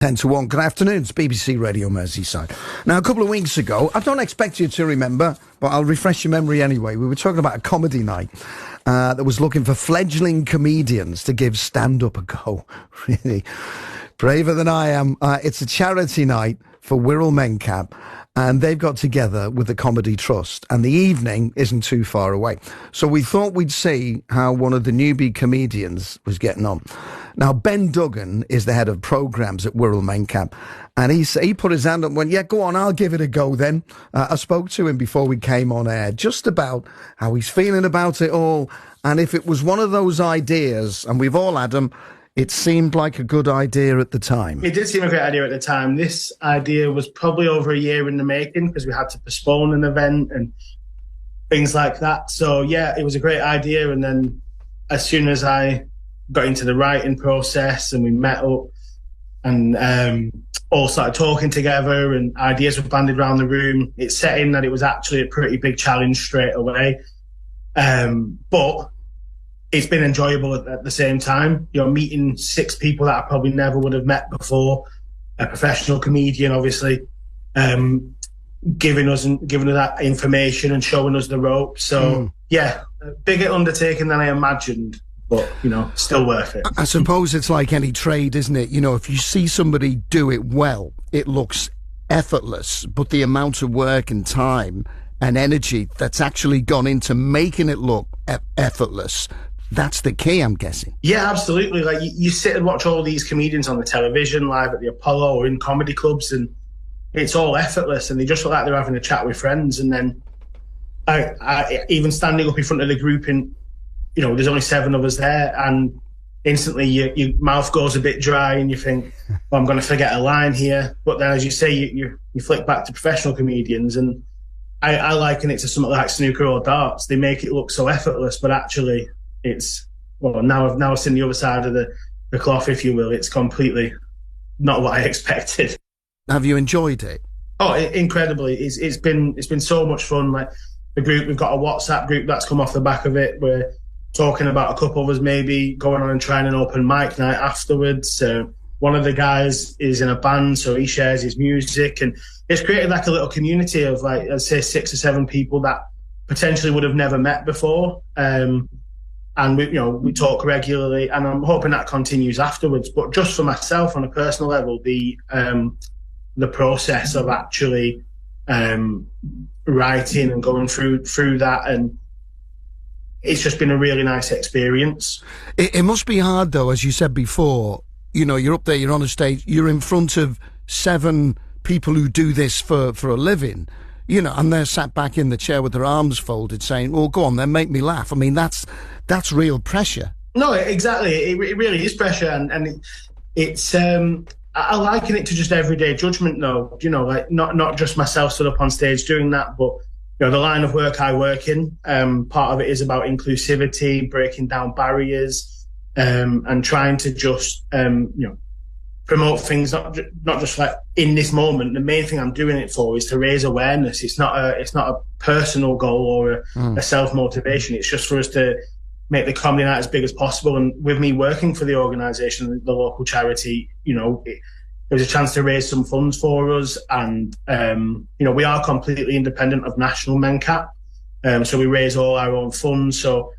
10 to 1. Good afternoon. It's BBC Radio Merseyside. Now, a couple of weeks ago, I don't expect you to remember, but I'll refresh your memory anyway. We were talking about a comedy night that was looking for fledgling comedians to give stand-up a go. Really braver than I am. It's a charity night for Wirral Mencap, and they've got together with the Comedy Trust, and the evening isn't too far away. So we thought we'd see how one of the newbie comedians was getting on. Now, Ben Duggan is the head of programmes at Wirral Mencap, and he put his hand up and went, yeah, go on, I'll give it a go then. I spoke to him before we came on air, just about how he's feeling about it all, and if it was one of those ideas, and we've all had them, it seemed like a good idea at the time. It did seem a great idea at the time. This idea was probably over a year in the making because we had to postpone an event and things like that. So, yeah, it was a great idea. And then as soon as I got into the writing process and we met up and all started talking together and ideas were banded around the room, it set in that it was actually a pretty big challenge straight away. But it's been enjoyable at the same time. You know, meeting 6 people that I probably never would have met before, a professional comedian, obviously, giving us that information and showing us the ropes. So, yeah, a bigger undertaking than I imagined, but, you know, still worth it. I suppose it's like any trade, isn't it? You know, if you see somebody do it well, it looks effortless, but the amount of work and time and energy that's actually gone into making it look effortless, that's the key, I'm guessing. Yeah, absolutely. Like you sit and watch all these comedians on the television, live at the Apollo or in comedy clubs, and it's all effortless, and they just look like they're having a chat with friends. And then I even standing up in front of the group, and you know, there's only 7 of us there, and instantly your mouth goes a bit dry, and you think, well, I'm going to forget a line here. But then, as you say, you flick back to professional comedians, and I liken it to something like snooker or darts. They make it look so effortless, but actually, it's, well, now I've seen the other side of the cloth, if you will. It's completely not what I expected. Have you enjoyed it? Oh, incredibly. It's been so much fun. Like the group, we've got a WhatsApp group that's come off the back of it. We're talking about a couple of us maybe going on and trying an open mic night afterwards. One of the guys is in a band, so he shares his music, and it's created like a little community of, like, I'd say 6 or 7 people that potentially would have never met before. And we talk regularly, and I'm hoping that continues afterwards. But just for myself, on a personal level, the process of actually writing and going through that, and it's just been a really nice experience. It must be hard, though, as you said before. You know, you're up there, you're on a stage, you're in front of 7 people who do this for a living. You know, and they're sat back in the chair with their arms folded saying, well, go on then, make me laugh. I mean, that's real pressure. No, exactly. It really is pressure. And it's, I liken it to just everyday judgment, though. You know, like not just myself stood up on stage doing that, but, you know, the line of work I work in, part of it is about inclusivity, breaking down barriers, and trying to just, promote things, not just like in this moment. The main thing I'm doing it for is to raise awareness. It's not a personal goal or a self-motivation. It's just for us to make the comedy night as big as possible. And with me working for the organisation, the local charity, you know, it was a chance to raise some funds for us. And, we are completely independent of National Mencap. So we raise all our own funds. So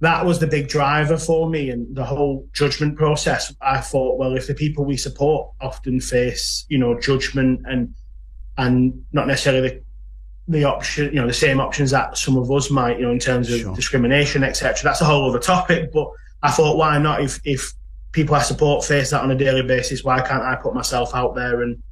that was the big driver for me, and the whole judgment process. I thought, well, if the people we support often face, you know, judgment and not necessarily the option, you know, the same options that some of us might, you know, in terms of discrimination, etc. That's a whole other topic. But I thought, why not? If people I support face that on a daily basis, why can't I put myself out there and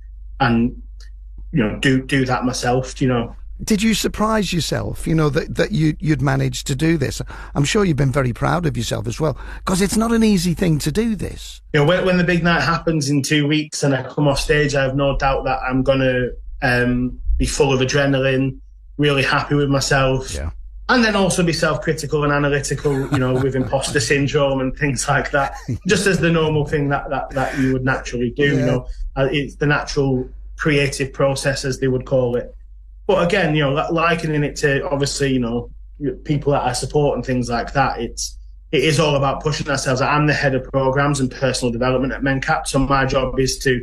you know, do that myself? You know. Did you surprise yourself, you know, that you'd managed to do this? I'm sure you've been very proud of yourself as well, because it's not an easy thing to do this. You know, when the big night happens in 2 weeks and I come off stage, I have no doubt that I'm going to be full of adrenaline, really happy with myself. Yeah. And then also be self-critical and analytical, you know, with imposter syndrome and things like that, just as the normal thing that you would naturally do. Yeah. You know, it's the natural creative process, as they would call it. But again, you know, likening it to, obviously, you know, people that I support and things like that, it is all about pushing ourselves. I'm the head of programs and personal development at Mencap, so my job is to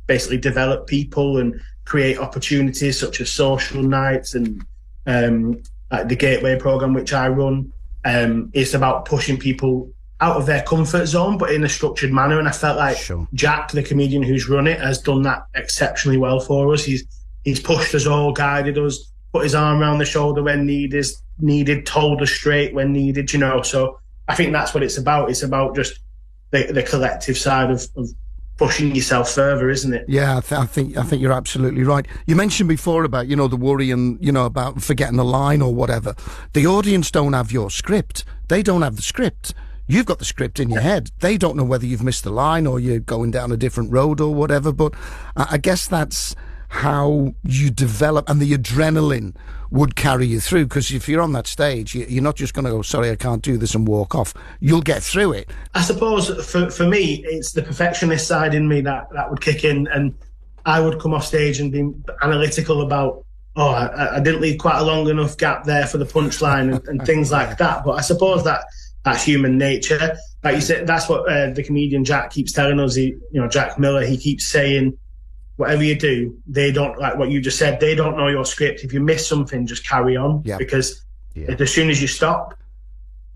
basically develop people and create opportunities such as social nights and like the Gateway program, which I run. It's about pushing people out of their comfort zone, but in a structured manner. And I felt like Jack, the comedian who's run it, has done that exceptionally well for us. He's pushed us all, guided us, put his arm around the shoulder when needed, told us straight when needed, you know. So I think that's what it's about. It's about just the collective side of pushing yourself further, isn't it? Yeah, I think you're absolutely right. You mentioned before about, you know, the worry and, you know, about forgetting a line or whatever. The audience don't have your script. They don't have the script. You've got the script in your head. They don't know whether you've missed the line or you're going down a different road or whatever. But I guess that's how you develop, and the adrenaline would carry you through, because if you're on that stage, you're not just going to go, sorry, I can't do this, and walk off. You'll get through it. I suppose for me, it's the perfectionist side in me that would kick in, and I would come off stage and be analytical about, I didn't leave quite a long enough gap there for the punchline and things like that. But I suppose that's human nature. Like you said, that's what the comedian Jack keeps telling us. Jack Miller, he keeps saying, whatever you do, they don't, like what you just said, they don't know your script. If you miss something, just carry on. Yep. Because as soon as you stop,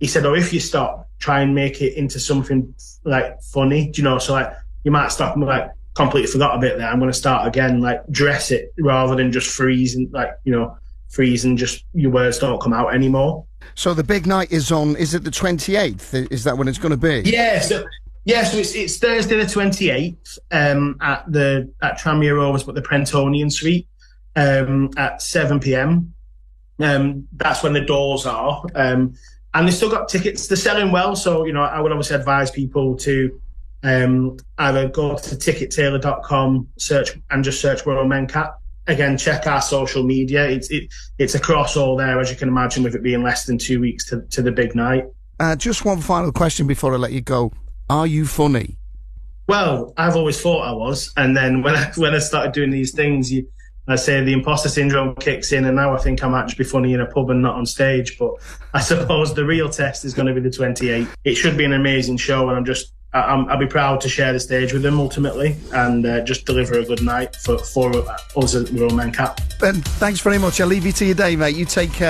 he said, or if you stop, try and make it into something like funny, you know? So like, you might stop and like, completely forgot a bit there, I'm going to start again, like dress it rather than just freeze and just your words don't come out anymore. So the big night is it the 28th? Is that when it's going to be? Yeah, so it's Thursday the 28th at Tranmere Rovers, but the Prentonian Suite at 7 p.m. That's when the doors are. And they've still got tickets. They're selling well, so I would obviously advise people to either go to tickettailor.com, search Royal Mencat. Again, check our social media. It's across all there, as you can imagine, with it being less than 2 weeks to the big night. Just one final question before I let you go. Are you funny? Well, I've always thought I was, and then when I started doing these things, I say the imposter syndrome kicks in, and now I think I might just be funny in a pub and not on stage. But I suppose the real test is going to be the 28th. It should be an amazing show, and I'll be proud to share the stage with them ultimately, and just deliver a good night for us at Royal Mencat. Ben, thanks very much. I'll leave you to your day, mate. You take care.